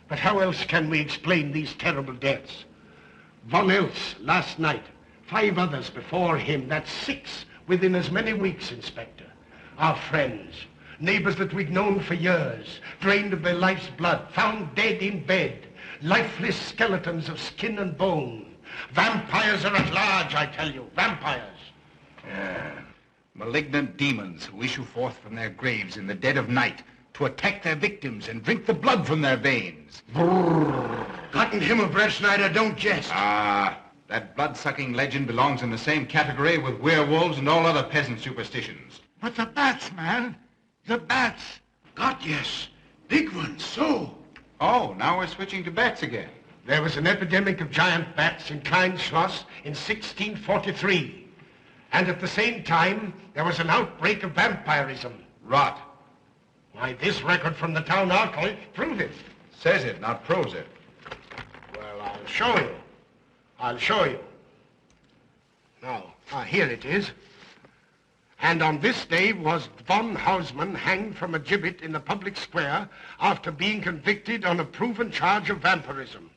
But how else can we explain these terrible deaths? Von else last night, 5 others before him, that's 6 within as many weeks, Inspector. Our friends, neighbors that we'd known for years, drained of their life's blood, found dead in bed, lifeless skeletons of skin and bone. Vampires are at large, I tell you, vampires. Yeah. Malignant demons who issue forth from their graves in the dead of night to attack their victims and drink the blood from their veins. Gotten him of Brettschneider, don't jest. That blood-sucking legend belongs in the same category with werewolves and all other peasant superstitions. But the bats, man. The bats. God, yes. Big ones, so. Oh, now we're switching to bats again. There was an epidemic of giant bats in Kleinschloss in 1643. And at the same time, there was an outbreak of vampirism. Rot. Why, this record from the town archive proves it. Says it, not proves it. Well, I'll show you. I'll show you. Now, here it is. And on this day was von Hausmann hanged from a gibbet in the public square after being convicted on a proven charge of vampirism.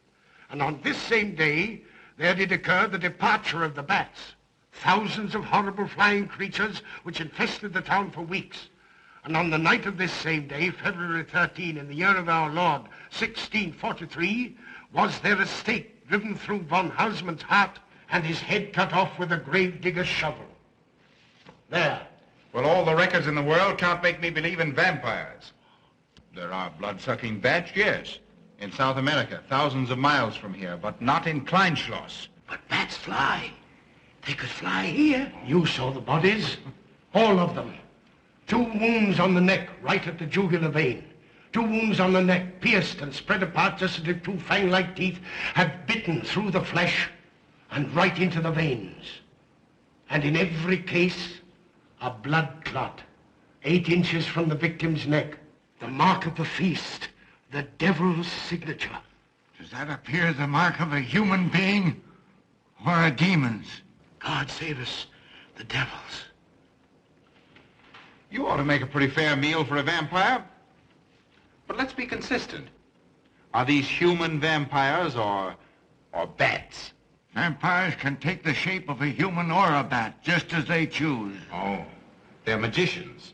And on this same day, there did occur the departure of the bats, thousands of horrible flying creatures which infested the town for weeks. And on the night of this same day, February 13, in the year of our Lord, 1643, was there a stake driven through von Hausmann's heart and his head cut off with a grave digger's shovel. There. Well, all the records in the world can't make me believe in vampires. There are blood-sucking bats, yes. In South America, thousands of miles from here, but not in Kleinschloss. But bats fly. They could fly here. You saw the bodies. All of them. 2 wounds on the neck, right at the jugular vein. 2 wounds on the neck, pierced and spread apart just as if 2 fang-like teeth had bitten through the flesh and right into the veins. And in every case, a blood clot, 8 inches from the victim's neck. The mark of the feast, the devil's signature. Does that appear the mark of a human being or a demon's? God save us, the devil's. You ought to make a pretty fair meal for a vampire. But let's be consistent. Are these human vampires or bats? Vampires can take the shape of a human or a bat, just as they choose. Oh, they're magicians.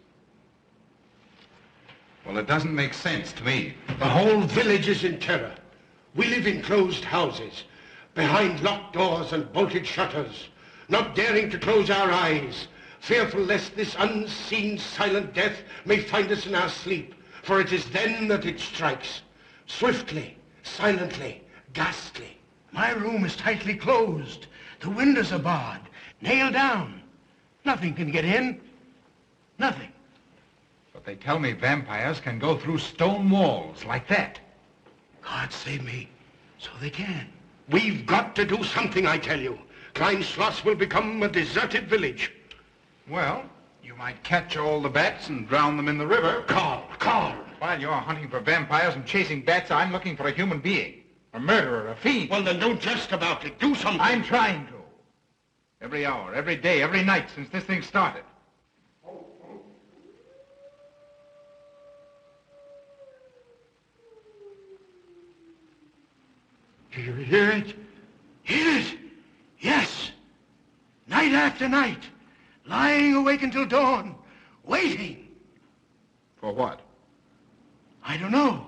Well, it doesn't make sense to me. The whole village is in terror. We live in closed houses, behind locked doors and bolted shutters, not daring to close our eyes, fearful lest this unseen silent death may find us in our sleep, for it is then that it strikes, swiftly, silently, ghastly. My room is tightly closed. The windows are barred, nailed down. Nothing can get in. Nothing. But they tell me vampires can go through stone walls like that. God save me, so they can. We've got to do something, I tell you. Kleinschloss will become a deserted village. Well, You might catch all the bats and drown them in the river. Karl! While you're hunting for vampires and chasing bats, I'm looking for a human being. A murderer, a fiend. Well, then don't jest about it. Do something. I'm trying to. Every hour, every day, every night since this thing started. Do you hear it? Hear it? Yes. Night after night. Lying awake until dawn. Waiting. For what? I don't know.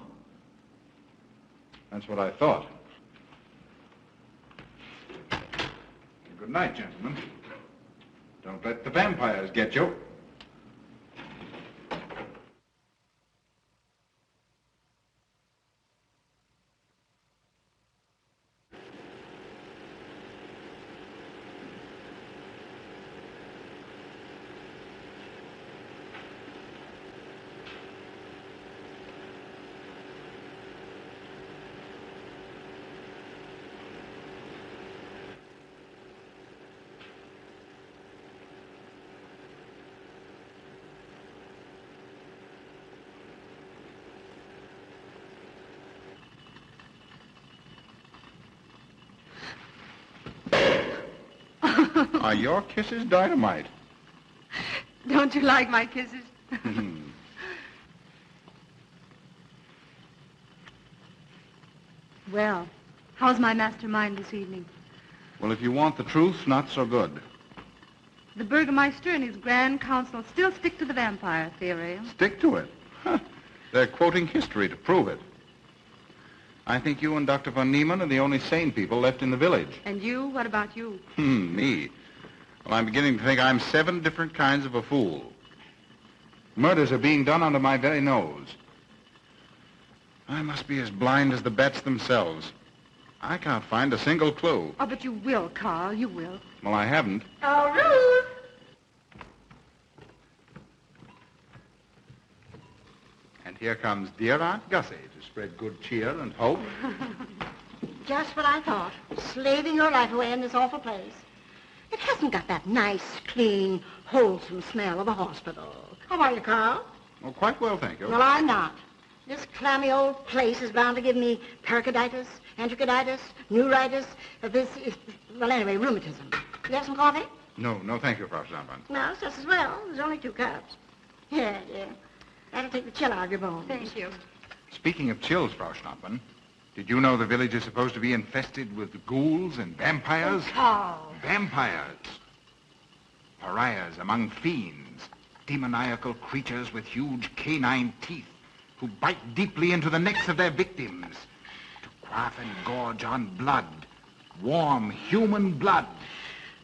That's what I thought. Good night, gentlemen. Don't let the vampires get you. Are your kisses dynamite? Don't you like my kisses? Well, how's my mastermind this evening? Well, if you want the truth, not so good. The Burgermeister and his Grand Council still stick to the vampire theory. Stick to it. Huh. They're quoting history to prove it. I think you and Dr. von Niemann are the only sane people left in the village. And you? What about you? Me? Well, I'm beginning to think I'm 7 different kinds of a fool. Murders are being done under my very nose. I must be as blind as the bats themselves. I can't find a single clue. Oh, but you will, Karl. You will. Well, I haven't. Oh, Ruth! And here comes dear Aunt Gussie to spread good cheer and hope. Just what I thought. Slaving your life away in this awful place. It hasn't got that nice, clean, wholesome smell of a hospital. How are you, Karl? Oh, quite well, thank you. Well, I'm not. This clammy old place is bound to give me pericarditis, enteriditis, neuritis, well, anyway, rheumatism. You have some coffee? No, thank you, Frau Schnappmann. No, just as well. There's only 2 cups. Yeah. That'll take the chill out of your bones. Thank you. Speaking of chills, Frau Schnappmann, did you know the village is supposed to be infested with ghouls and vampires? Oh, Karl. Vampires. Pariahs among fiends. Demoniacal creatures with huge canine teeth who bite deeply into the necks of their victims to quaff and gorge on blood. Warm human blood.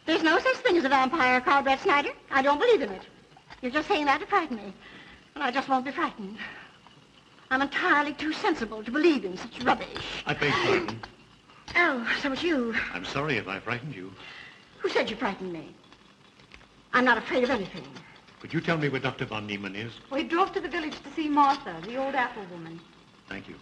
There's no such thing as a vampire, Karl Brettschneider. I don't believe in it. You're just saying that to frighten me. And I just won't be frightened. I'm entirely too sensible to believe in such rubbish. I beg pardon. Oh, so it's you. I'm sorry if I frightened you. Who said you frightened me? I'm not afraid of anything. Could you tell me where Dr. von Niemann is? We drove to the village to see Martha, the old apple woman. Thank you.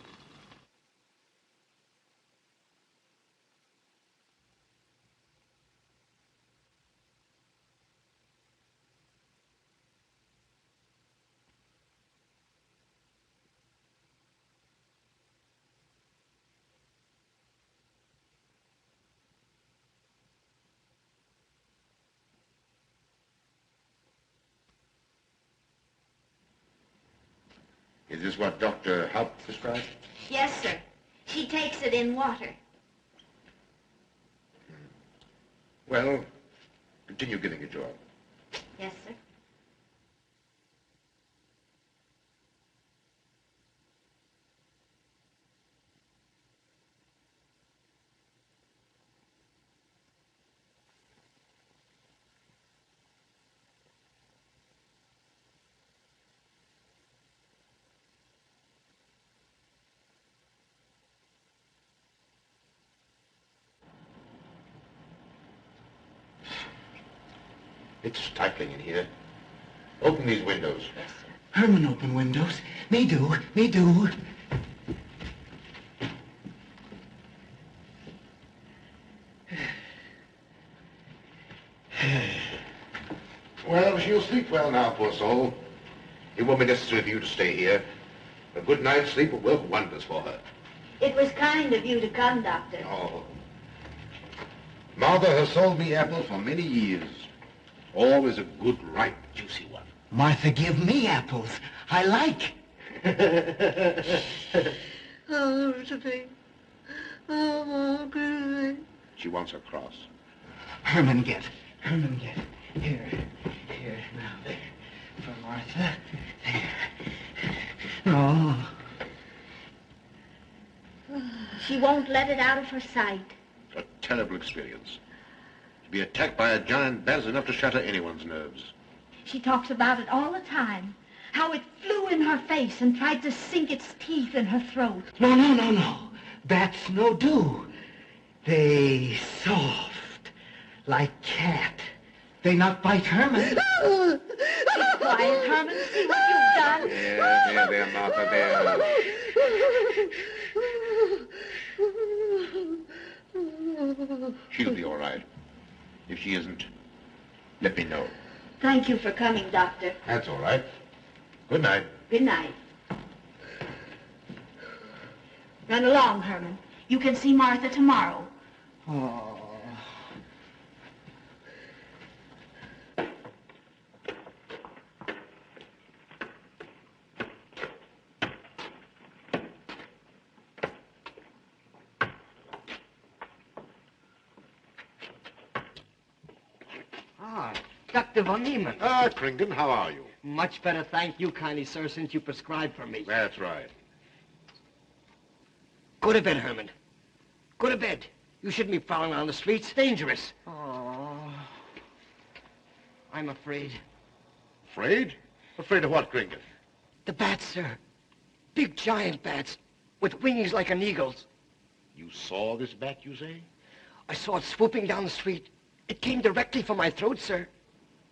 Is this what Dr. Haupt prescribed? Yes, sir. She takes it in water. Well, continue giving it to her. Yes, sir. It's stifling in here. Open these windows. Yes, sir. Herman open windows. Me do. Well, she'll still Sleep well now, poor soul. It won't be necessary for you to stay here. A good night's sleep will work wonders for her. It was kind of you to come, Doctor. Oh. Mother has sold me apples for many years. Always a good, ripe, juicy one. Martha, give me apples. I like. Oh, Josephine. Oh, Margaret. She wants her cross. Herman, get. Here. Now, there. For Martha. There. Oh. She won't let it out of her sight. A terrible experience. To be attacked by a giant bat is enough to shatter anyone's nerves. She talks about it all the time. How it flew in her face and tried to sink its teeth in her throat. No. Bats no do. They soft, like cat. They not bite Herman. Be quiet, Herman. See what you've done. There, Martha, there. She'll be all right. If she isn't, let me know. Thank you for coming, Doctor. That's all right. Good night. Good night. Run along, Herman. You can see Martha tomorrow. Oh. Dr. von Niemann. Ah, Kringen, how are you? Much better, thank you kindly, sir, since you prescribed for me. That's right. Go to bed, Herman. Go to bed. You shouldn't be prowling around the streets. Dangerous. Oh. I'm afraid. Afraid? Afraid of what, Kringen? The bats, sir. Big giant bats with wings like an eagle's. You saw this bat, you say? I saw it swooping down the street. It came directly for my throat, sir.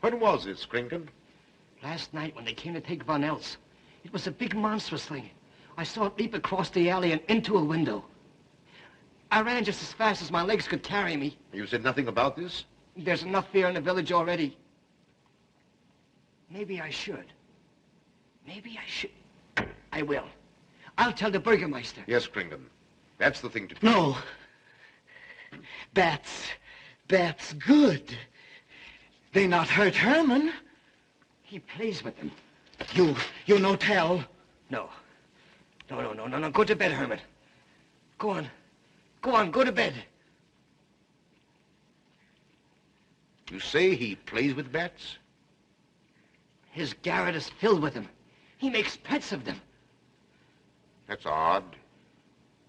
When was this, Kringen? Last night when they came to take Von Else. It was a big monstrous thing. I saw it leap across the alley and into a window. I ran just as fast as my legs could carry me. You said nothing about this? There's enough fear in the village already. Maybe I should. I will. I'll tell the Burgermeister. Yes, Kringen. That's the thing to do. No. Bats good. They not hurt Herman. He plays with them. You no tell. No. Go to bed, Herman. Go on, go to bed. You say he plays with bats? His garret is filled with them. He makes pets of them. That's odd.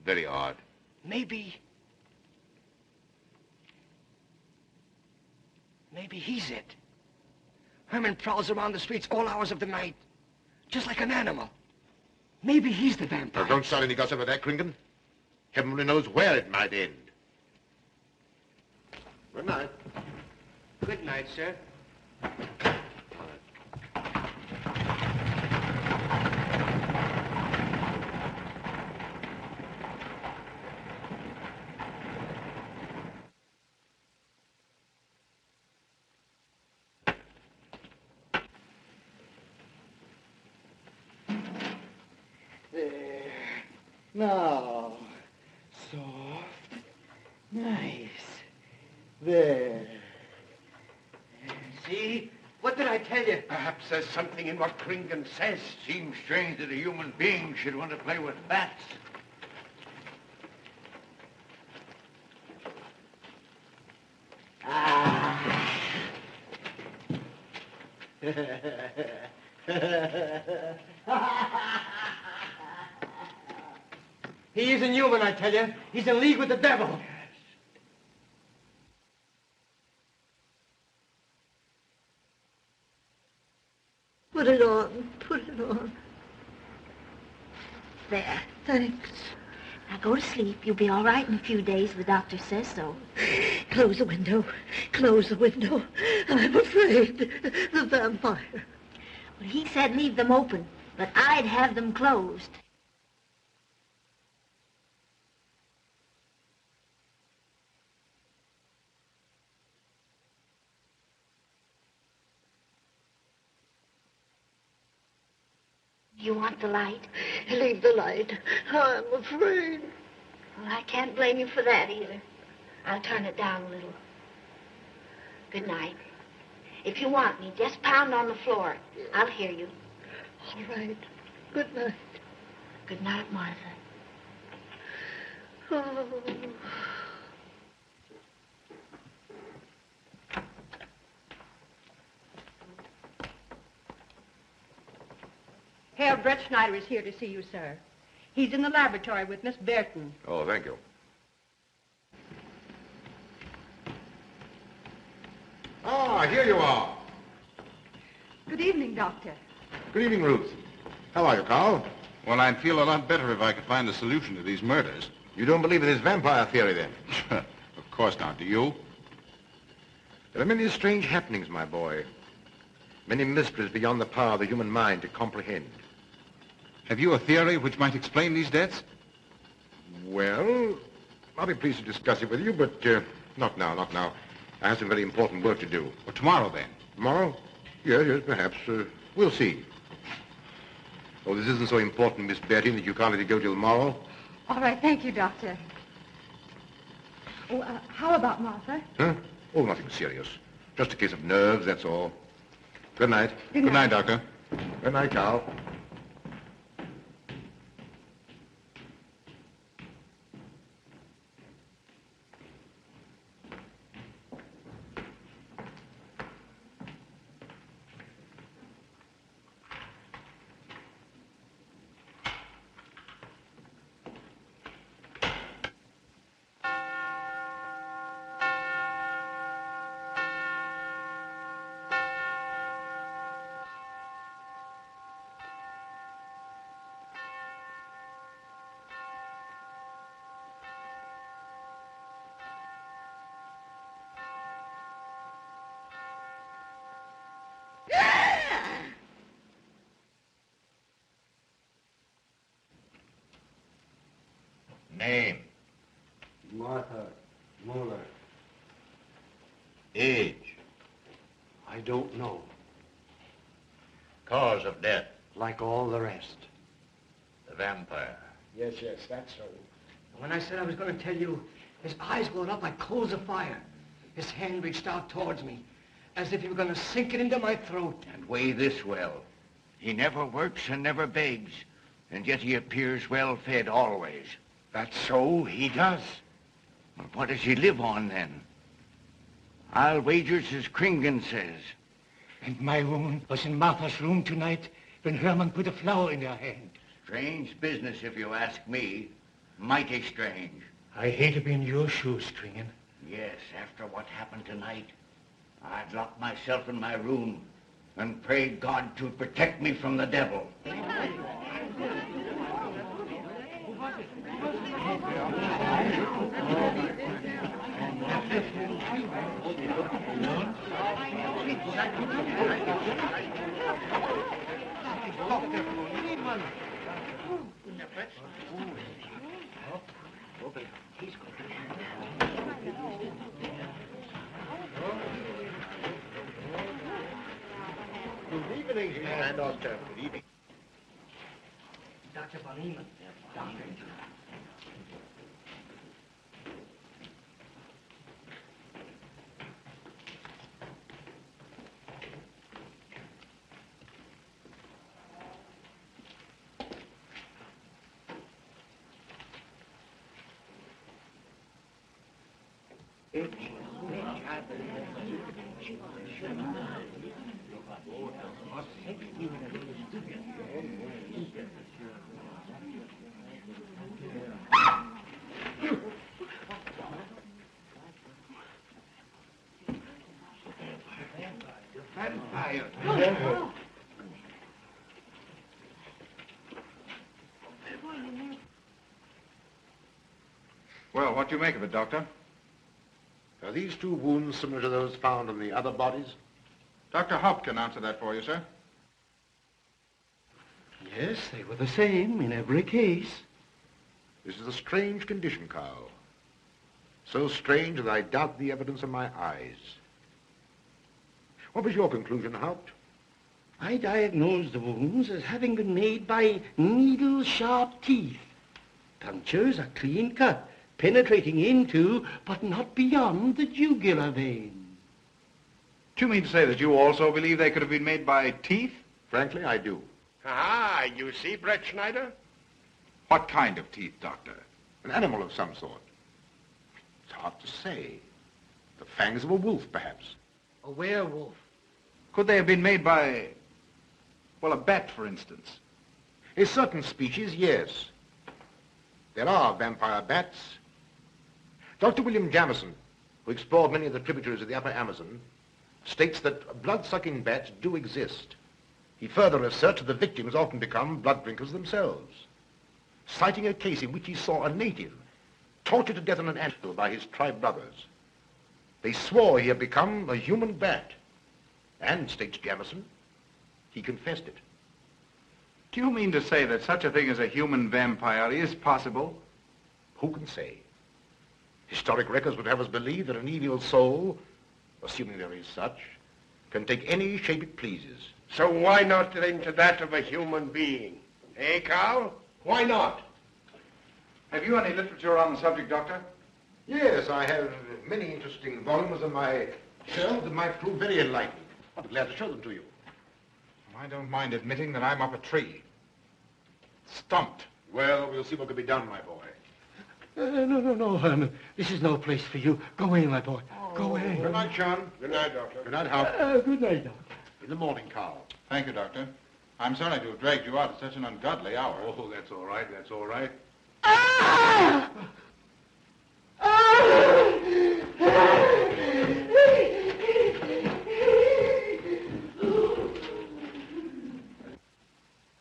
Very odd. Maybe he's it. Herman prowls around the streets all hours of the night, just like an animal. Maybe he's the vampire. Now, don't start any gossip about that, Kringen. Heaven only knows where it might end. Good night. Good night, sir. There. Now. Soft. Nice. There. See? What did I tell you? Perhaps there's something in what Kringen says. Seems strange that a human being should want to play with bats. He isn't human, I tell you. He's in league with the devil. Put it on. There. Thanks. Now go to sleep. You'll be all right in a few days. The doctor says so. Close the window. I'm afraid. The vampire. Well, he said leave them open, but I'd have them closed. You want the light? Leave the light. I'm afraid. Well, I can't blame you for that either. I'll turn it down a little. Good night. If you want me, just pound on the floor. I'll hear you. All right. Good night. Good night, Martha. Oh. Herr Brettschneider is here to see you, sir. He's in the laboratory with Miss Burton. Oh, thank you. Ah, here you are. Good evening, Doctor. Good evening, Ruth. How are you, Carl? Well, I'd feel a lot better if I could find a solution to these murders. You don't believe in this vampire theory, then? Of course not. Do you? There are many strange happenings, my boy. Many mysteries beyond the power of the human mind to comprehend. Have you a theory which might explain these deaths? Well, I'll be pleased to discuss it with you, but not now, not now. I have some very important work to do. Well, tomorrow, then. Tomorrow? Yes, perhaps. We'll see. Oh, this isn't so important, Miss Betty, that you can't let it go till tomorrow. All right, thank you, Doctor. Oh, how about Martha? Huh? Oh, nothing serious. Just a case of nerves, that's all. Good night. Good night, Doctor. Good night, Carl. Name? Martha Mueller. Age? I don't know. Cause of death? Like all the rest. The vampire? Yes, that's so. When I said I was going to tell you, his eyes glowed up like coals of fire. His hand reached out towards me, as if he were going to sink it into my throat. And weigh this well. He never works and never begs, and yet he appears well-fed always. That's so, he does. Well, what does he live on, then? I'll wager it's as Kringen says. And my woman was in Martha's room tonight when Hermann put a flower in her hand. Strange business, if you ask me. Mighty strange. I hate to be in your shoes, Kringen. Yes, after what happened tonight, I'd lock myself in my room and pray God to protect me from the devil. Good evening, Herr Doctor. Good evening. Dr. von Niemann. Doctor. Vampire. Well, what do you make of it, Doctor? Are these two wounds similar to those found on the other bodies? Dr. Haupt can answer that for you, sir. Yes, they were the same in every case. This is a strange condition, Carl. So strange that I doubt the evidence of my eyes. What was your conclusion, Haupt? I diagnosed the wounds as having been made by needle-sharp teeth. Punctures are clean cut, penetrating into, but not beyond, the jugular vein. Do you mean to say that you also believe they could have been made by teeth? Frankly, I do. Ah, you see, Brettschneider? What kind of teeth, Doctor? An animal of some sort. It's hard to say. The fangs of a wolf, perhaps. A werewolf. Could they have been made by, well, a bat, for instance? A certain species, yes. There are vampire bats. Dr. William Jamison, who explored many of the tributaries of the upper Amazon, states that blood-sucking bats do exist. He further asserts that the victims often become blood drinkers themselves, citing a case in which he saw a native tortured to death in an anthill by his tribe brothers. They swore he had become a human bat, and, states Jamison, he confessed it. Do you mean to say that such a thing as a human vampire is possible? Who can say? Historic records would have us believe that an evil soul, assuming there is such, can take any shape it pleases. So why not into that of a human being? Eh, Karl? Why not? Have you any literature on the subject, Doctor? Yes, I have many interesting volumes on my shelf that might prove very enlightening. I'll be glad to show them to you. I don't mind admitting that I'm up a tree. Stumped. Well, we'll see what can be done, my boy. No, Herman. This is no place for you. Go away, my boy. Go away. Good night, John. Good night, Doctor. Good night, Hal. Good night, Doctor. In the morning, Karl. Thank you, Doctor. I'm sorry to have dragged you out at such an ungodly hour. Oh, that's all right. That's all right.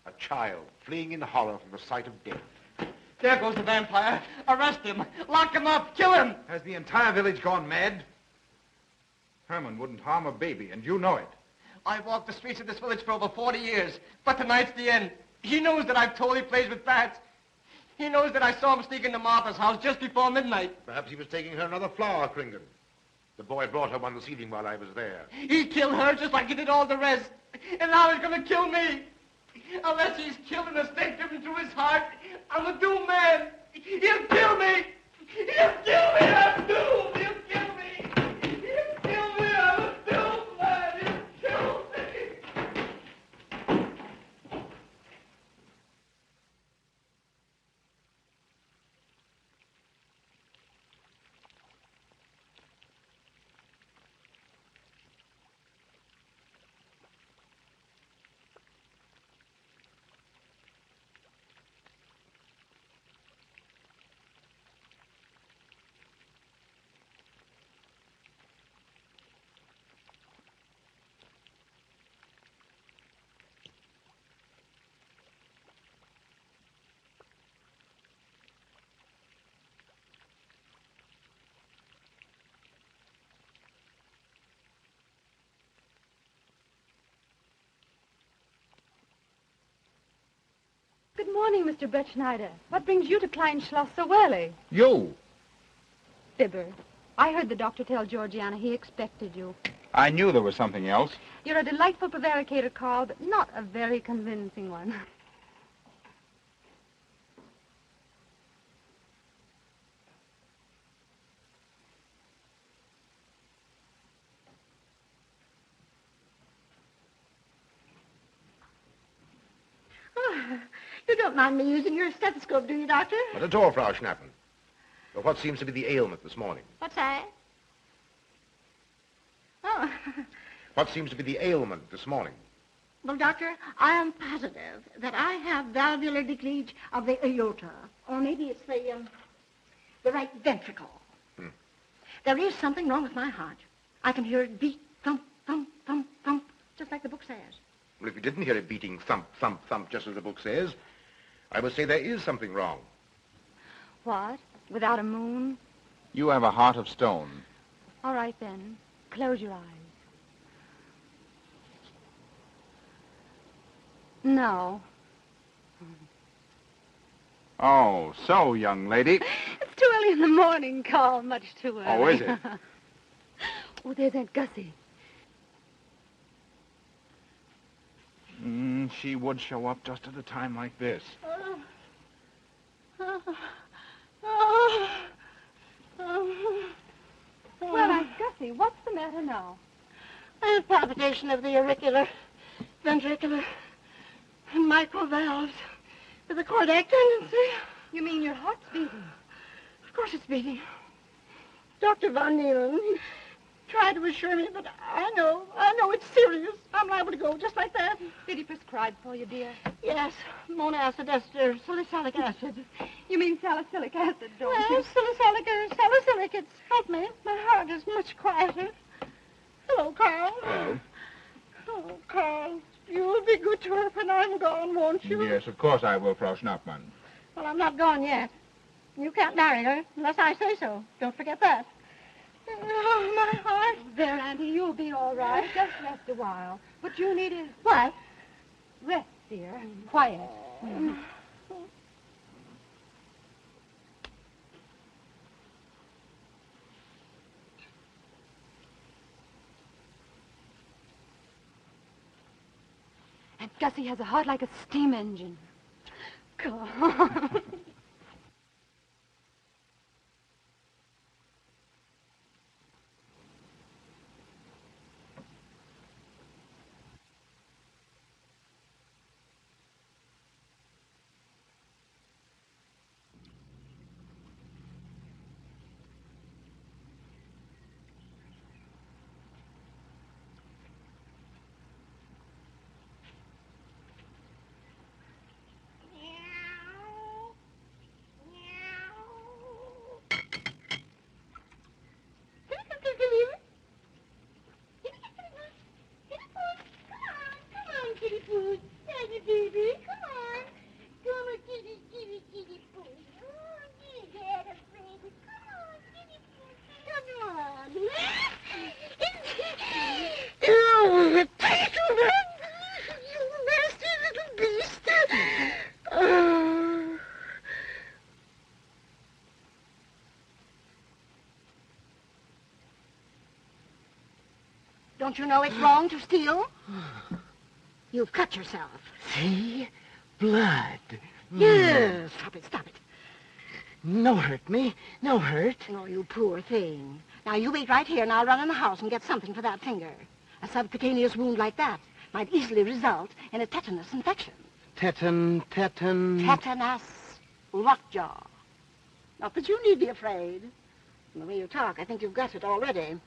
A child fleeing in horror from the sight of death. There goes the vampire. Arrest him. Lock him up. Kill him. Has the entire village gone mad? Herman wouldn't harm a baby, and you know it. I've walked the streets of this village for over 40 years, but tonight's the end. He knows that I've told he plays with bats. He knows that I saw him sneak into Martha's house just before midnight. Perhaps he was taking her another flower, Kringen. The boy brought her one this evening while I was there. He killed her just like he did all the rest. And now he's going to kill me. Unless he's killed in a stake driven through his heart, I'm a doomed man. He'll kill me. He'll kill me. I'm doomed. He'll kill me. He'll kill me. I'm a doomed man. He'll kill me. Good morning, Mr. Brettschneider. What brings you to Kleinschloss so early? You? Fibber. I heard the doctor tell Georgiana he expected you. I knew there was something else. You're a delightful prevaricator, Karl, but not a very convincing one. You don't mind me using your stethoscope, do you, Doctor? Not at all, Frau Schnappen. But what seems to be the ailment this morning? What's that? Oh. What seems to be the ailment this morning? Well, Doctor, I am positive that I have valvular leakage of the aorta. Or maybe it's the right ventricle. There is something wrong with my heart. I can hear it beat, thump, thump, thump, thump, just like the book says. Well, if you didn't hear it beating thump, thump, thump, just as the book says, I would say there is something wrong. What? Without a moon? You have a heart of stone. All right, then. Close your eyes. No. Oh, so, young lady. It's too early in the morning, Karl. Much too early. Oh, is it? Oh, there's Aunt Gussie. She would show up just at a time like this. Well, Aunt Gussie, what's the matter now? I have palpitation of the auricular, ventricular, and microvalves with a cardiac tendency. You mean your heart's beating? Of course it's beating. Dr. von Niemann tried to assure me, but I know it's serious. I'm liable to go just like that. Did he prescribe for you, dear? Yes, monacid ester salicylic acid. You mean salicylic acid, don't you? Yes, salicylic. It's helped me. My heart is much quieter. Hello, Karl. Hello. Oh, Karl, you'll be good to her when I'm gone, won't you? Yes, of course I will, Frau Schnappmann. Well, I'm not gone yet. You can't marry her unless I say so. Don't forget that. Oh, my heart. There, Auntie, you'll be all right. Just rest a while. What you need is... What? Rest, dear. Quiet. And Gussie has a heart like a steam engine. Come on. Don't you know it's wrong to steal? You've cut yourself. See? Blood. Yes. Stop it. No hurt me. No hurt. Oh, you poor thing. Now, you wait right here, and I'll run in the house and get something for that finger. A subcutaneous wound like that might easily result in a tetanus infection. Tetanus. Lockjaw. Not that you need be afraid. From the way you talk, I think you've got it already.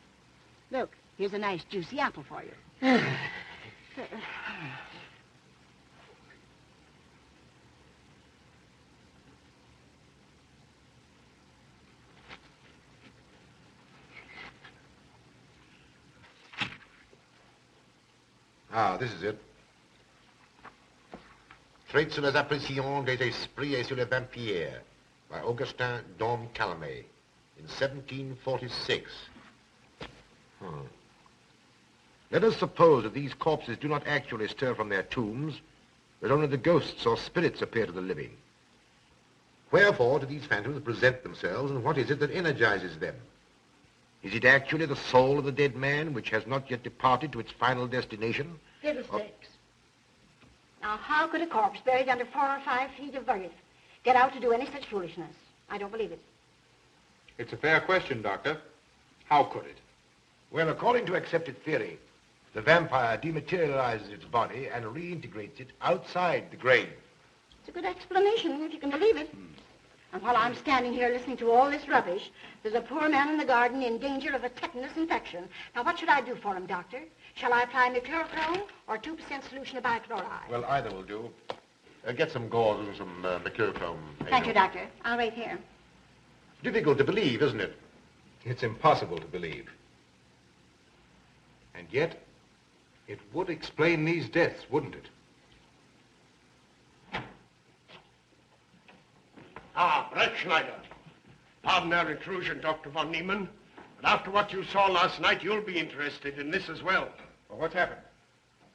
Look, here's a nice juicy apple for you. Ah, this is it. Traits sur les apparitions des esprits et sur les vampires by Augustin Dom Calame in 1746. Let us suppose that these corpses do not actually stir from their tombs, but only the ghosts or spirits appear to the living. Wherefore do these phantoms present themselves, and what is it that energizes them? Is it actually the soul of the dead man which has not yet departed to its final destination? Fiddlesticks. Now, how could a corpse buried under 4 or 5 feet of earth get out to do any such foolishness? I don't believe it. It's a fair question, Doctor. How could it? Well, according to accepted theory, the vampire dematerializes its body and reintegrates it outside the grave. It's a good explanation, if you can believe it. And while I'm standing here listening to all this rubbish, there's a poor man in the garden in danger of a tetanus infection. Now, what should I do for him, Doctor? Shall I apply mercurochrome or 2% solution of bichloride? Well, either will do. Get some gauze and some mercurochrome. Thank you, Doctor. I'll wait here. Difficult to believe, isn't it? It's impossible to believe. And yet, it would explain these deaths, wouldn't it? Ah, Brettschneider. Pardon our intrusion, Dr. von Niemann, but after what you saw last night, you'll be interested in this as well. Well, what's happened?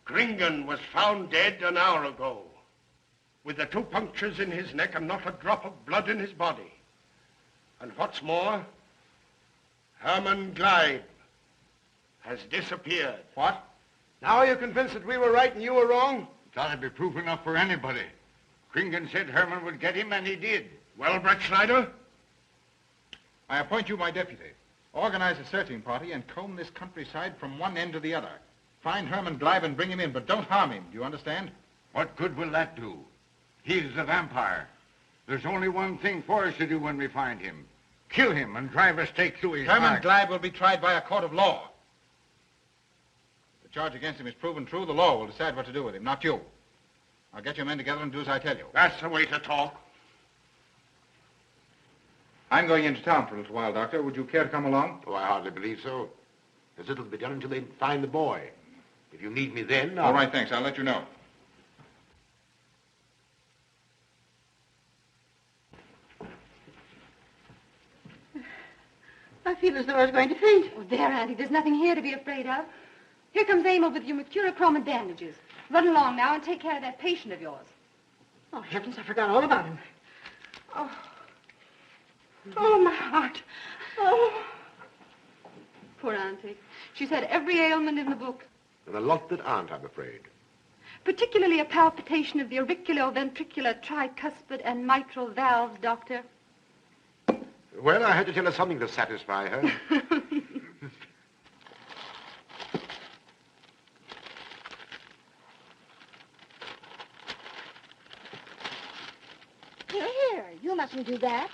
Kringen was found dead an hour ago, with the 2 punctures in his neck and not a drop of blood in his body. And what's more, Hermann Glieb has disappeared. What? Now are you convinced that we were right and you were wrong? That'd be proof enough for anybody. Kringen said Hermann would get him, and he did. Well, Brettschneider? I appoint you my deputy. Organize a searching party and comb this countryside from one end to the other. Find Hermann Glieb and bring him in, but don't harm him. Do you understand? What good will that do? He's the vampire. There's only one thing for us to do when we find him. Kill him and drive a stake through his Hermann heart. Glieb will be tried by a court of law. If the charge against him is proven true, the law will decide what to do with him, not you. I'll get your men together and do as I tell you. That's the way to talk. I'm going into town for a little while, Doctor. Would you care to come along? Oh, I hardly believe so. There's little to be done until they find the boy. If you need me then, All right, thanks. I'll let you know. I feel as though I was going to faint. Oh, there, Auntie. There's nothing here to be afraid of. Here comes Emil with your mercurochrome and bandages. Run along now and take care of that patient of yours. Oh, heavens, I forgot all about him. Oh, my heart. Oh. Poor Auntie. She's had every ailment in the book. And a lot that aren't, I'm afraid. Particularly a palpitation of the auriculoventricular, tricuspid, and mitral valves, Doctor. Well, I had to tell her something to satisfy her. Here, you mustn't do that.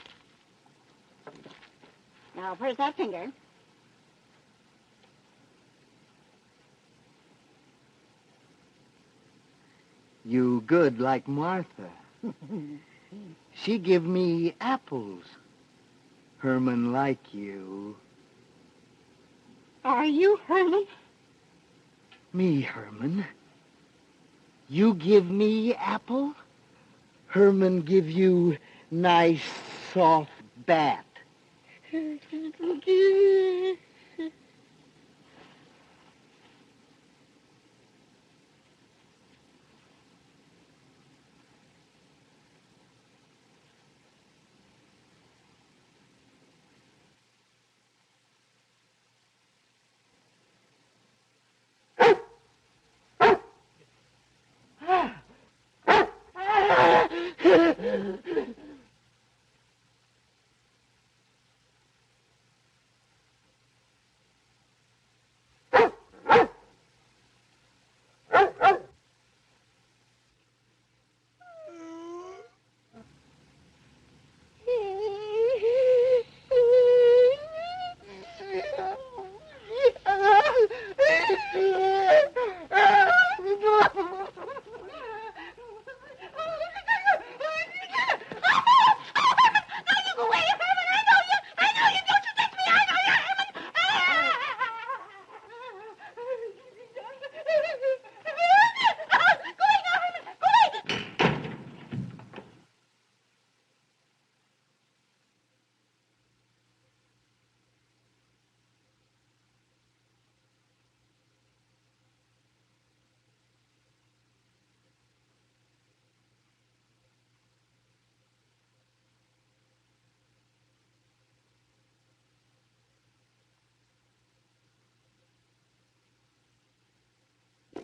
Now, where's that finger? You good like Martha. She give me apples. Herman like you. Are you Herman? Me, Herman. You give me apple? Herman give you nice, soft bat.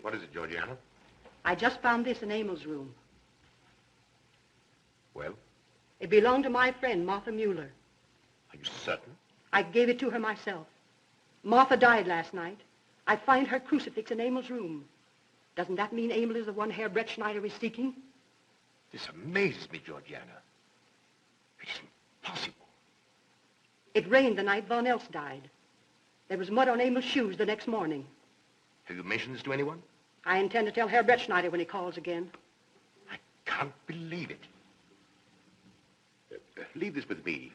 What is it, Georgiana? I just found this in Emil's room. Well? It belonged to my friend, Martha Mueller. Are you certain? I gave it to her myself. Martha died last night. I find her crucifix in Emil's room. Doesn't that mean Emil is the one Herr Brettschneider is seeking? This amazes me, Georgiana. It isn't possible. It rained the night Von Else died. There was mud on Emil's shoes the next morning. Have you mentioned this to anyone? I intend to tell Herr Brettschneider when he calls again. I can't believe it. Leave this with me.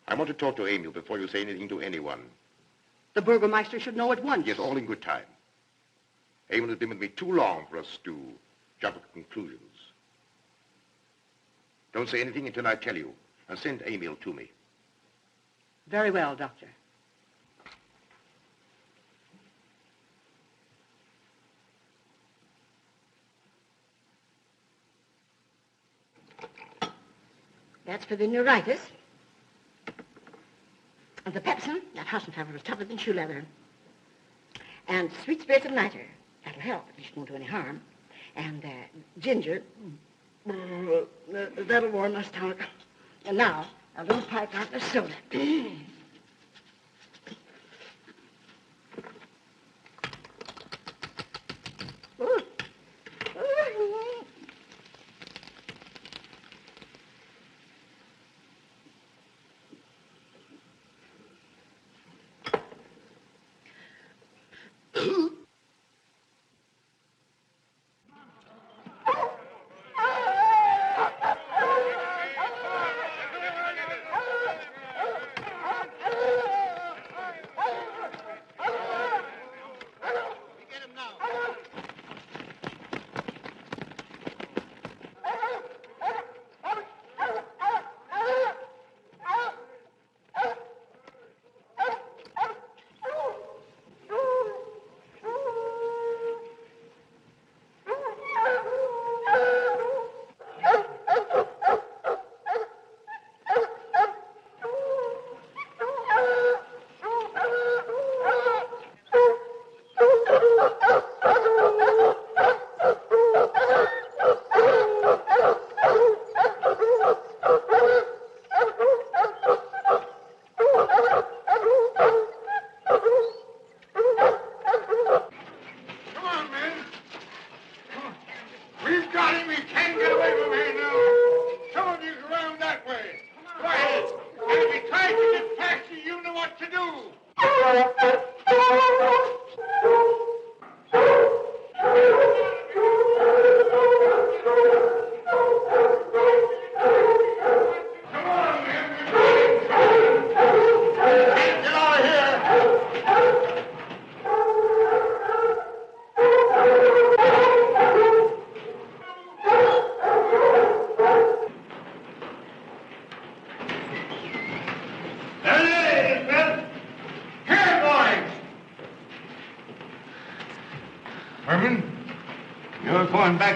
I want to talk to Emil before you say anything to anyone. The Burgermeister should know at once. Yes, all in good time. Emil has been with me too long for us to jump at conclusions. Don't say anything until I tell you, and send Emil to me. Very well, Doctor. That's for the neuritis. And the pepsin, that Hassenpfeffer was tougher than shoe leather. And sweet spirits of nitre. That'll help, at least won't do any harm. And ginger, that'll warm my stomach. And now, a little pipe out of soda.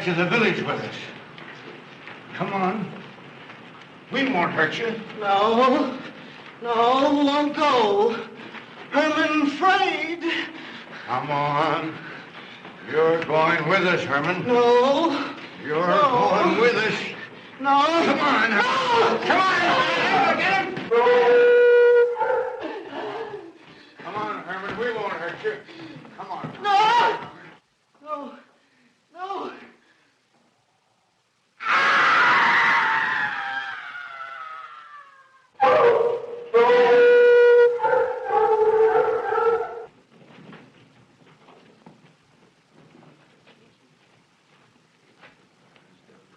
To the village with us. Come on. We won't hurt you. No, won't go. Herman afraid. Come on. You're going with us, Herman. No. You're going with us. No. Come on. No. Come on. Get him. Come on, Herman. We won't hurt you. Come on. No.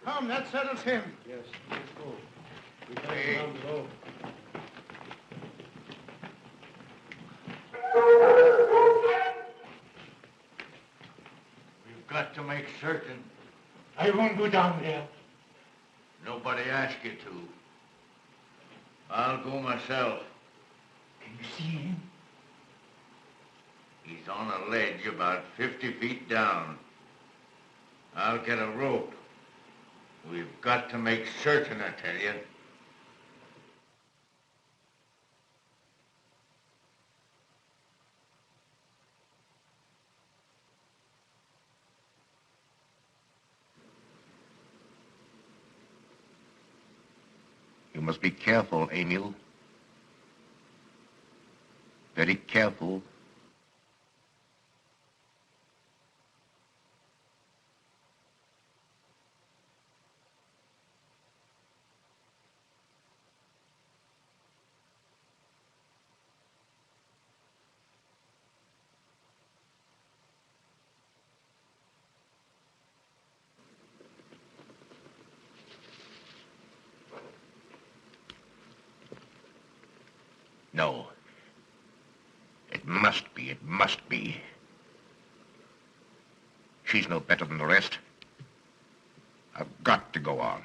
Come, that settles him. Yes, let's go. We got him down below. We've got to make certain. I won't go down there. Nobody asked you to. I'll go myself. Can you see him? He's on a ledge about 50 feet down. I'll get a rope. We've got to make certain, I tell you. You must be careful, Emil. Very careful. No. It must be. She's no better than the rest. I've got to go on.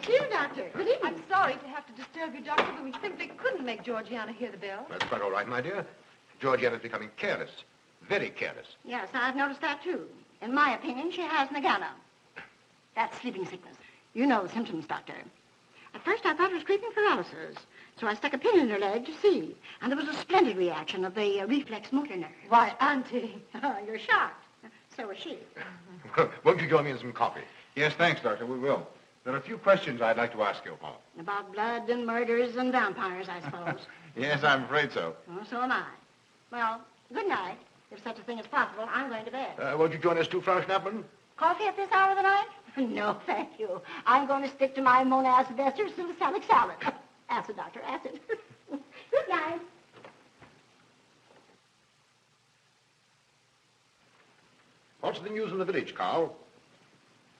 You, Doctor. Good evening. I'm sorry to have to disturb you, Doctor, but we simply couldn't make Georgiana hear the bell. That's quite all right, my dear. Georgiana's becoming careless. Very careless. Yes, I've noticed that, too. In my opinion, she has nagana. That's sleeping sickness. You know the symptoms, Doctor. At first, I thought it was creeping paralysis, so I stuck a pin in her leg to see. And there was a splendid reaction of the reflex motor nerve. Why, Auntie. You're shocked. So was she. Won't you join me in some coffee? Yes, thanks, Doctor. We will. There are a few questions I'd like to ask you, Paul. About blood and murders and vampires, I suppose. Yes, I'm afraid so. Oh, so am I. Well, good night. If such a thing is possible, I'm going to bed. Won't you join us too, Frau Schnappmann? Coffee at this hour of the night? No, thank you. I'm going to stick to my monacid ester succinylate salad. Acid, Doctor, acid. Good night. What's the news in the village, Karl?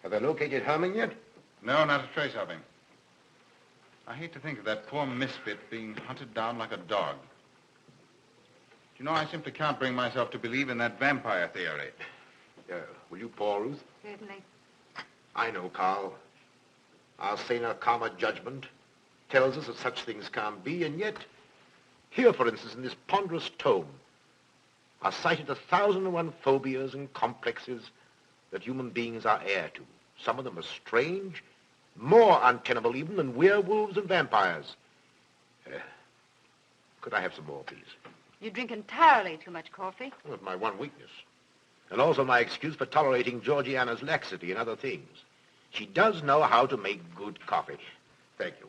Have they located Hermann yet? No, not a trace of him. I hate to think of that poor misfit being hunted down like a dog. Do you know, I simply can't bring myself to believe in that vampire theory. Will you pour, Ruth? Certainly. I know, Karl. Our saner, calmer judgment tells us that such things can't be, and yet, here, for instance, in this ponderous tome, are cited 1,001 phobias and complexes that human beings are heir to. Some of them are strange, more untenable even than werewolves and vampires. Could I have some more, please? You drink entirely too much coffee. Well, it's my one weakness. And also my excuse for tolerating Georgiana's laxity and other things. She does know how to make good coffee. Thank you.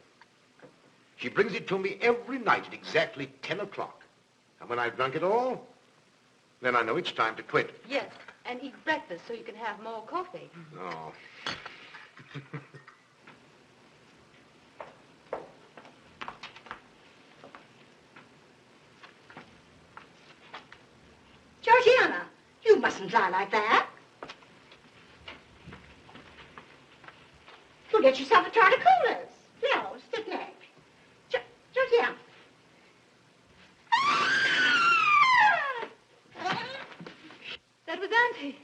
She brings it to me every night at exactly 10 o'clock. And when I've drunk it all, then I know it's time to quit. Yes, and eat breakfast so you can have more coffee. Oh. Georgiana, you mustn't lie like that. You'll get yourself a torticolis. No, stiff neck. Georgiana. That was Auntie.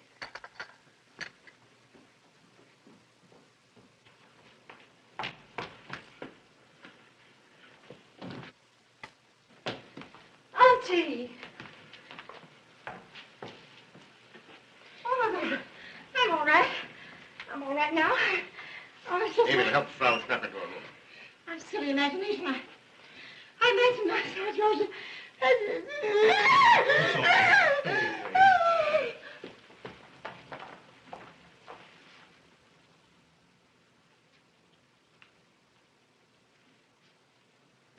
Auntie! Oh, I'm all right. I'm all right now. Oh, it's just David, help Frau Schnappmann to her room. I'm silly imagination. I imagined myself, Georgia.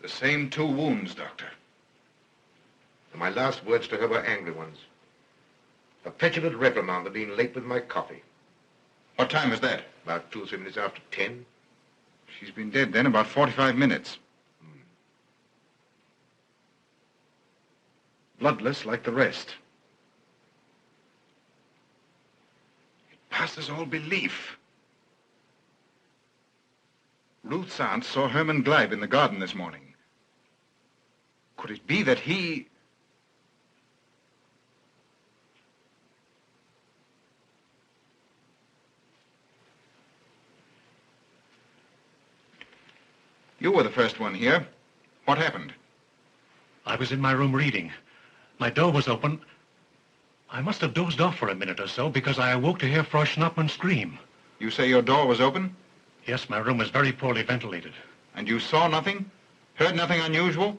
The same 2 wounds, Doctor. And my last words to her were angry ones. A petulant reprimand for being late with my coffee. What time is that? About 2 or 3 minutes after 10. She's been dead then about 45 minutes. Bloodless like the rest. It passes all belief. Ruth's aunt saw Hermann Glieb in the garden this morning. Could it be that he... You were the first one here. What happened? I was in my room reading. My door was open. I must have dozed off for a minute or so because I awoke to hear Frau Schnappmann scream. You say your door was open? Yes, my room is very poorly ventilated. And you saw nothing? Heard nothing unusual?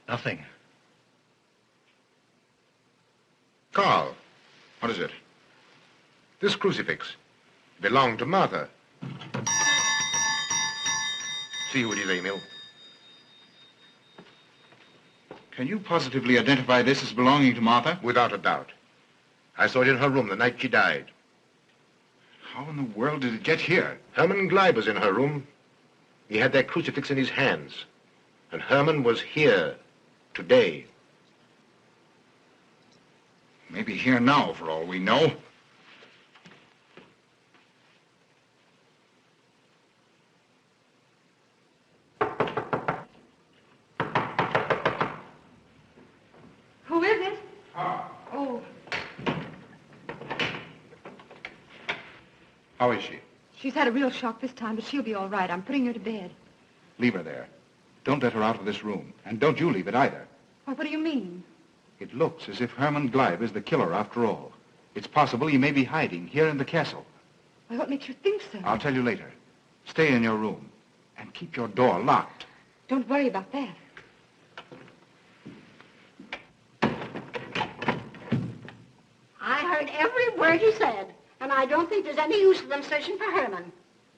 Nothing. Karl. What is it? This crucifix belonged to Martha. See who it is, Emil. Can you positively identify this as belonging to Martha? Without a doubt. I saw it in her room the night she died. How in the world did it get here? Hermann Glieb was in her room. He had that crucifix in his hands. And Hermann was here today. Maybe here now, for all we know. Who is it? Oh, How is she? She's had a real shock this time, but she'll be all right. I'm putting her to bed. Leave her there. Don't let her out of this room. And don't you leave it either. What do you mean? It looks as if Hermann Glieb is the killer after all. It's possible he may be hiding here in the castle. Why, what makes you think so? I'll tell you later. Stay in your room and keep your door locked. Don't worry about that. I heard every word he said, and I don't think there's any use of them searching for Herman.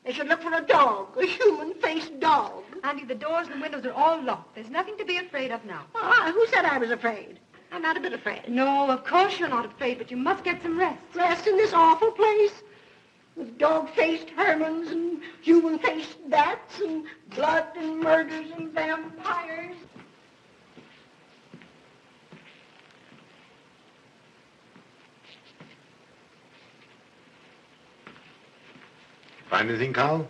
They should look for a dog, a human-faced dog. Auntie, the doors and windows are all locked. There's nothing to be afraid of now. Who said I was afraid? I'm not a bit afraid. No, of course you're not afraid, but you must get some rest. Rest in this awful place? With dog-faced Hermans and human-faced bats and blood and murders and vampires. Find anything, Karl?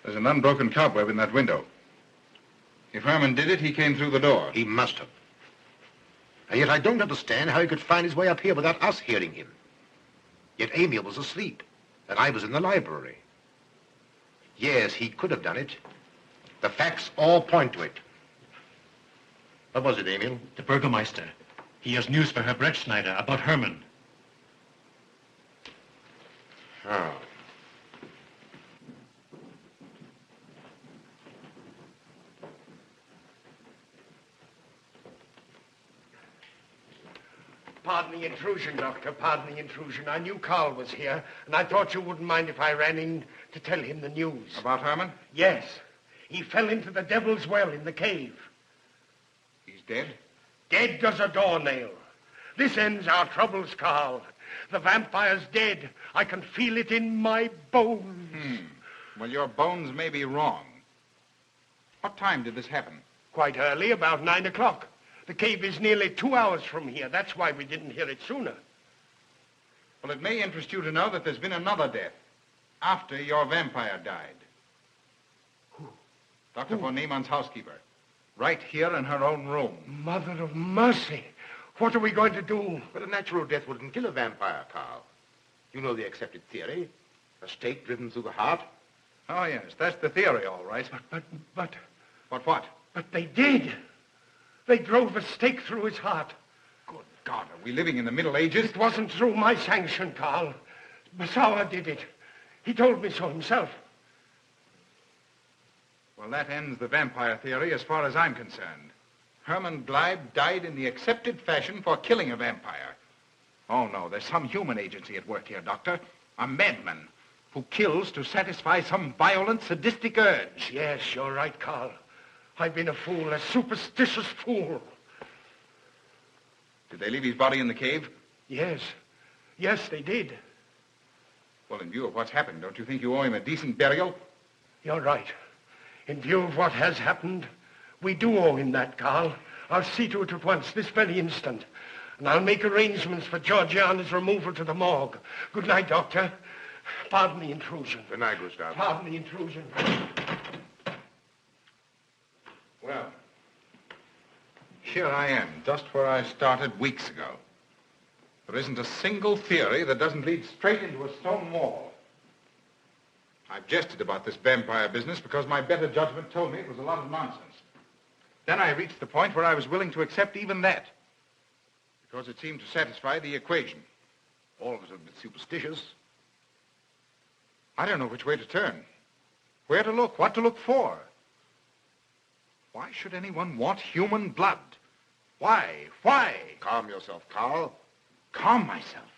There's an unbroken cobweb in that window. If Herman did it, he came through the door. He must have. And yet I don't understand how he could find his way up here without us hearing him. Yet Emil was asleep, and I was in the library. Yes, he could have done it. The facts all point to it. What was it, Emil? The Burgermeister. He has news for Herr Brettschneider about Herman. Oh. Pardon the intrusion, Doctor. Pardon the intrusion. I knew Karl was here, and I thought you wouldn't mind if I ran in to tell him the news. About Herman? Yes. He fell into the Devil's Well in the cave. He's dead? Dead as a doornail. This ends our troubles, Karl. The vampire's dead. I can feel it in my bones. Well, your bones may be wrong. What time did this happen? Quite early, about 9 o'clock. The cave is nearly 2 hours from here. That's why we didn't hear it sooner. Well, it may interest you to know that there's been another death after your vampire died. Who? Dr. von Niemann's housekeeper. Right here in her own room. Mother of mercy. What are we going to do? But a natural death wouldn't kill a vampire, Karl. You know the accepted theory. A stake driven through the heart. Oh, yes, that's the theory, all right. But... What? But they did. They drove a stake through his heart. Good God, are we living in the Middle Ages? It wasn't through my sanction, Karl. Basawa did it. He told me so himself. Well, that ends the vampire theory as far as I'm concerned. Hermann Glieb died in the accepted fashion for killing a vampire. Oh, no, there's some human agency at work here, Doctor. A madman who kills to satisfy some violent, sadistic urge. Yes, you're right, Karl. I've been a fool, a superstitious fool. Did they leave his body in the cave? Yes. Yes, they did. Well, in view of what's happened, don't you think you owe him a decent burial? You're right. In view of what has happened, we do owe him that, Karl. I'll see to it at once, this very instant. And I'll make arrangements for Georgiana's removal to the morgue. Good night, Doctor. Pardon the intrusion. Good night, Gustav. Pardon the intrusion. Well, here I am, just where I started weeks ago. There isn't a single theory that doesn't lead straight into a stone wall. I've jested about this vampire business because my better judgment told me it was a lot of nonsense. Then I reached the point where I was willing to accept even that, because it seemed to satisfy the equation. All of us are a bit superstitious. I don't know which way to turn, where to look, what to look for. Why should anyone want human blood? Why? Calm yourself, Karl. Calm myself?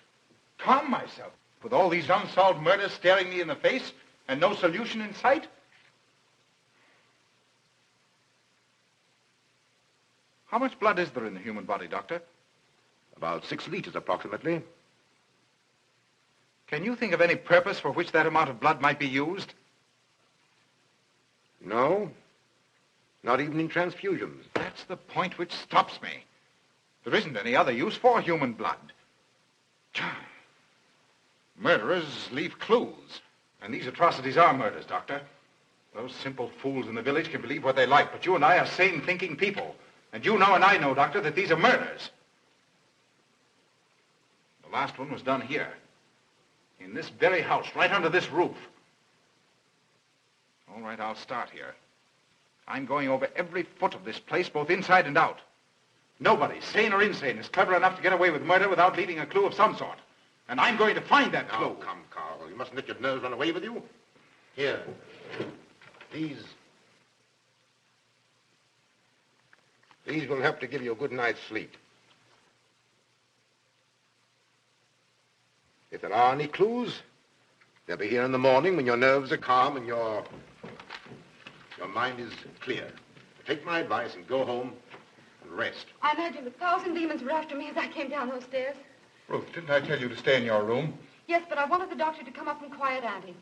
Calm myself? With all these unsolved murders staring me in the face and no solution in sight? How much blood is there in the human body, Doctor? About 6 liters, approximately. Can you think of any purpose for which that amount of blood might be used? No. Not even in transfusions. That's the point which stops me. There isn't any other use for human blood. Murderers leave clues. And these atrocities are murders, Doctor. Those simple fools in the village can believe what they like, but you and I are sane, thinking people. And you know and I know, Doctor, that these are murders. The last one was done here, In this very house, right under this roof. All right, I'll start here. I'm going over every foot of this place, both inside and out. Nobody, sane or insane, is clever enough to get away with murder without leaving a clue of some sort. And I'm going to find that clue. Oh, come, Karl. You mustn't let your nerves run away with you. Here. These will help to give you a good night's sleep. If there are any clues, they'll be here in the morning when your nerves are calm and your mind is clear. Take my advice and go home and rest. I imagine 1,000 demons were after me as I came down those stairs. Ruth, didn't I tell you to stay in your room? Yes, but I wanted the doctor to come up and quiet Auntie.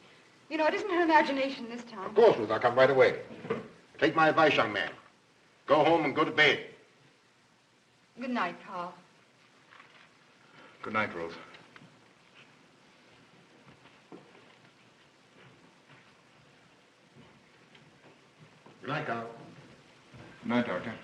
You know, it isn't her imagination this time. Of course, Ruth, I'll come right away. Take my advice, young man. Go home and go to bed. Good night, Carl. Good night, Ruth. Good night, Carl. Good night, Doctor.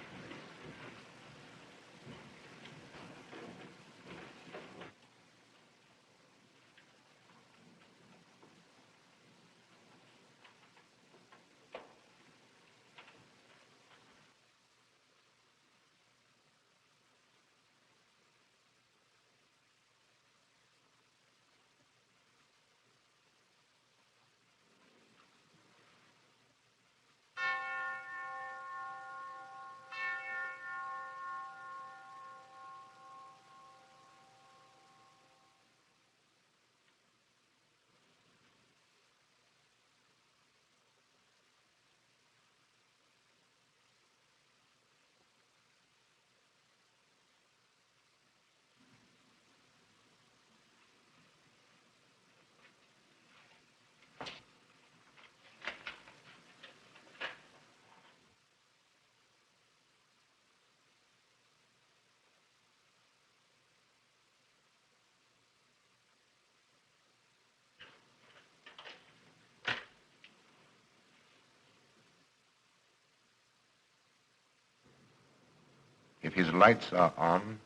If his lights are on,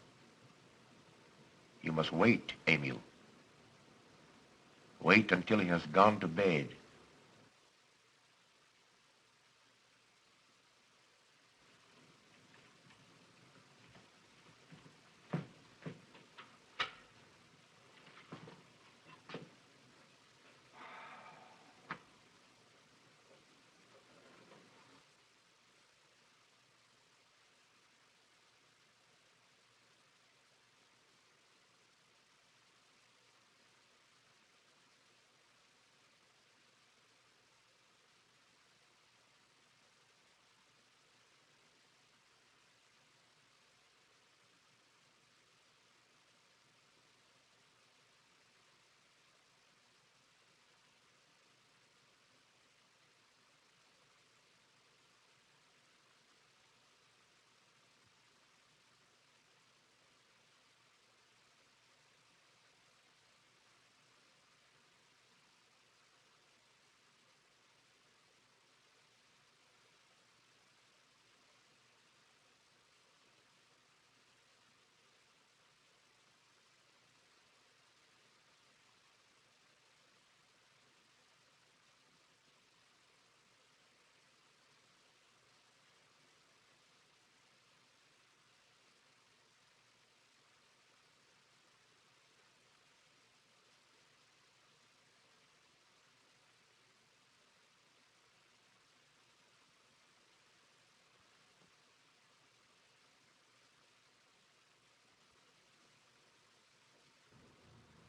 you must wait, Emil. Wait until he has gone to bed.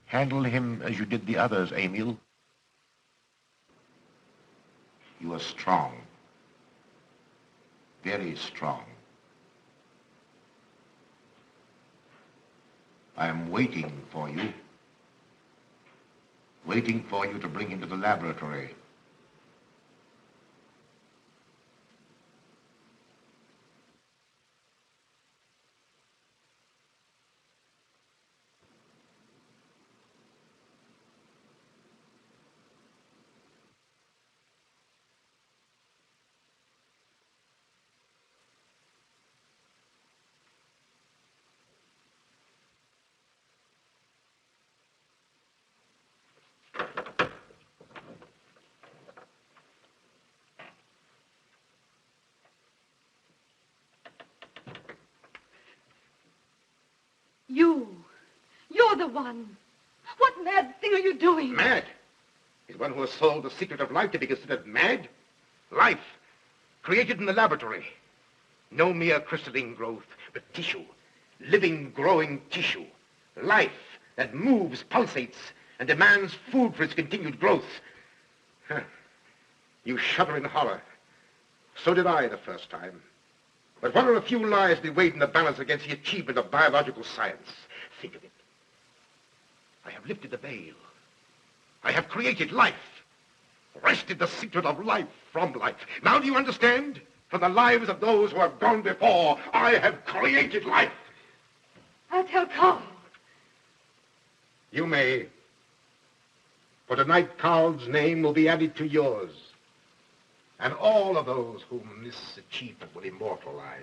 Handle him as you did the others, Emil. You are strong. Very strong. I am waiting for you. Waiting for you to bring him to the laboratory. You're the one. What mad thing are you doing? Mad? Is one who has solved the secret of life to be considered mad? Life, created in the laboratory. No mere crystalline growth, but tissue. Living, growing tissue. Life that moves, pulsates, and demands food for its continued growth. Huh. You shudder in horror. So did I the first time. But what are a few lives to be weighed in the balance against the achievement of biological science? Think of it. I have lifted the veil. I have created life. Wrested the secret of life from life. Now do you understand? From the lives of those who have gone before, I have created life. I'll tell Karl. You may. For tonight, Karl's name will be added to yours. And all of those whom this achievement will immortalize.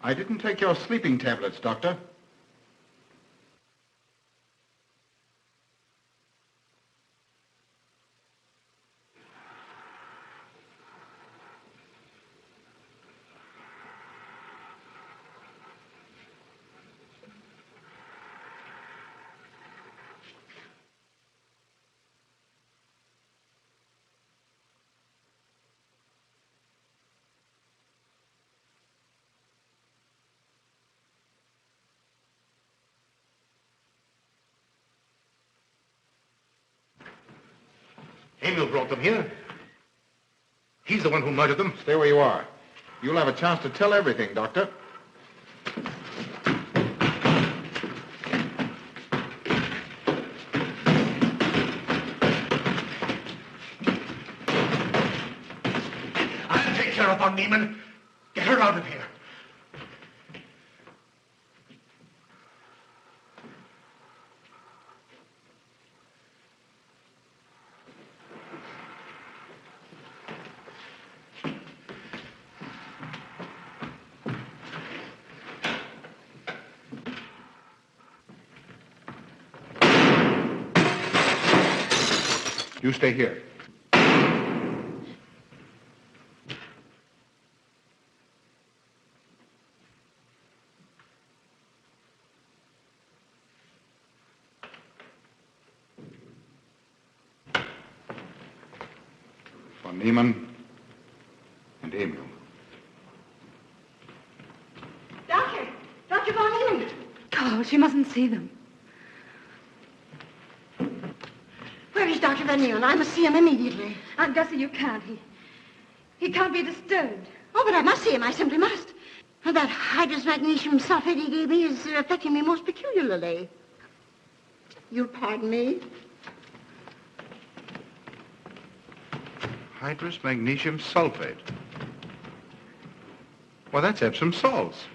I didn't take your sleeping tablets, Doctor. Emil brought them here. He's the one who murdered them. Stay where you are. You'll have a chance to tell everything, Doctor. I'll take care of von Niemann. Get her out of here. You stay here. Von Niemann and Emil. Doctor! Dr. von Niemann! Karl, she mustn't see them. Where is Dr. von Niemann? I must see him immediately. Aunt Gussie, you can't. He can't be disturbed. Oh, but I must see him. I simply must. That hydrous magnesium sulfate he gave me is affecting me most peculiarly. You'll pardon me? Hydrous magnesium sulfate. Well, that's Epsom salts.